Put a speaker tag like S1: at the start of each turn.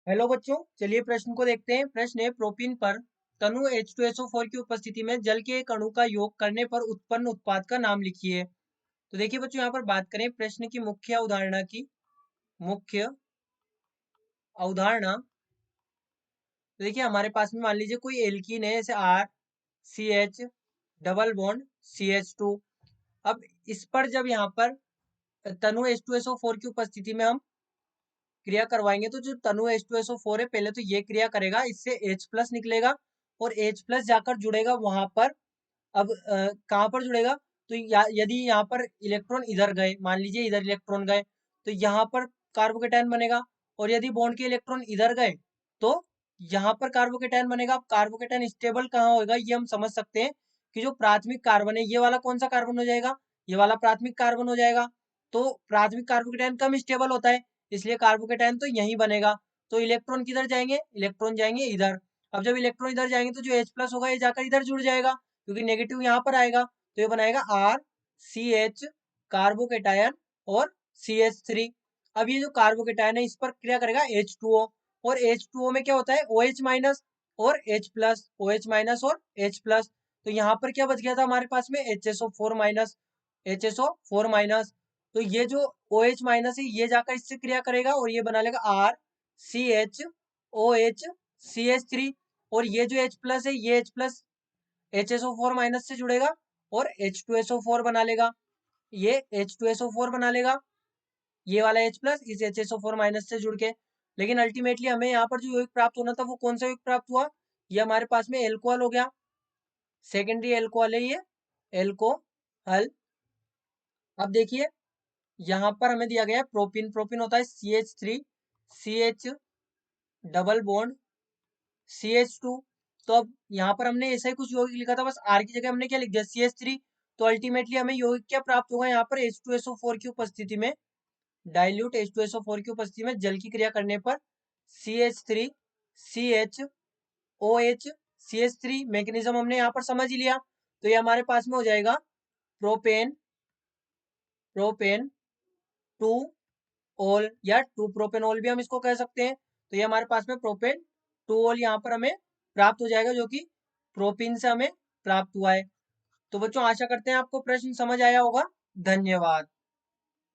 S1: Hello बच्चों, चलिए प्रश्न को देखते हैं। प्रश्न है, प्रोपीन पर तनु H2SO4 की उपस्थिति में जल के एक अणु का योग करने पर उत्पन्न उत्पाद का नाम लिखिए। तो देखिए बच्चों, यहाँ पर बात करें प्रश्न की मुख्य अवधारणा की। मुख्य अवधारणा, तो देखिए हमारे पास में मान लीजिए कोई एल्कीन है, जैसे RCH डबल बॉन्ड CH2। अब इस पर जब यहाँ पर तनु H2SO4 की उपस्थिति में हम क्रिया करवाएंगे, तो जो तनु H2SO4 है, पहले तो ये क्रिया करेगा, इससे H प्लस निकलेगा और H प्लस जाकर जुड़ेगा वहां पर। अब कहाँ पर जुड़ेगा, तो यदि यहाँ पर इलेक्ट्रॉन इधर गए, मान लीजिए इधर इलेक्ट्रॉन गए, तो यहाँ पर कार्बोकेटायन बनेगा। और यदि बॉन्ड के इलेक्ट्रॉन इधर गए तो यहाँ पर कार्बोकेटायन बनेगा। अब कार्बोकेटायन स्टेबल कहाँ होगा, ये हम समझ सकते हैं कि जो प्राथमिक कार्बन है, ये वाला कौन सा कार्बन हो जाएगा, ये वाला प्राथमिक कार्बन हो जाएगा। तो प्राथमिक कार्बोकेटायन कम स्टेबल होता है, इसलिए कार्बोकेटायन तो यहीं बनेगा। तो इलेक्ट्रॉन किधर जाएंगे, इलेक्ट्रॉन जाएंगे इधर। अब जब इलेक्ट्रॉन इधर जाएंगे तो जो H प्लस होगा ये जाकर इधर जुड़ जाएगा, क्योंकि नेगेटिव यहाँ पर आएगा, तो ये बनाएगा RCH कार्बोकेटायन और CH3। अब ये जो कार्बोकेटायन है, इस पर क्रिया करेगा H2O, और H2O में क्या होता है, OH माइनस और H प्लस, OH माइनस और H प्लस। तो यहाँ पर क्या बच गया था हमारे पास में, HSO4 माइनस, HSO4 माइनस। तो ये जो OH माइनस है, ये जाकर इससे क्रिया करेगा और ये बना लेगा RCHOH CH3। और ये जो H प्लस है, ये H प्लस HSO4 माइनस से जुड़ेगा और H2SO4 बना लेगा। ये H2SO4 बना लेगा, ये वाला H प्लस इस HSO4 माइनस से जुड़ के। लेकिन अल्टीमेटली हमें यहाँ पर जो यौगिक प्राप्त होना था, वो कौन सा यौगिक प्राप्त हुआ, ये हमारे पास में एल्कोहल हो गया। सेकेंडरी एल्कोहल है ये, एल्कोहल। अब देखिए यहाँ पर हमें दिया गया है प्रोपीन। प्रोपीन होता है CH3 CH double bond CH2। तो अब यहाँ पर हमने ऐसा ही कुछ यौगिक लिखा था, बस R की जगह हमने क्या लिख दिया, CH3। तो अल्टीमेटली हमें यौगिक क्या प्राप्त होगा, यहाँ पर H2SO4 की उपस्थिति में, डाइल्यूट H2SO4 की उपस्थिति में जल की क्रिया करने पर CH3 CHOH CH3 मैकेनिज्म हमने यहाँ पर समझ ही लिया। तो ये हमारे पास में हो जाएगा प्रोपेन, प्रोपेन टू ओल, या टू प्रोपेनॉल भी हम इसको कह सकते हैं। तो ये हमारे पास में प्रोपेन टू ओल यहाँ पर हमें प्राप्त हो जाएगा, जो कि प्रोपीन से हमें प्राप्त हुआ है। तो बच्चों आशा करते हैं आपको प्रश्न समझ आया होगा। धन्यवाद।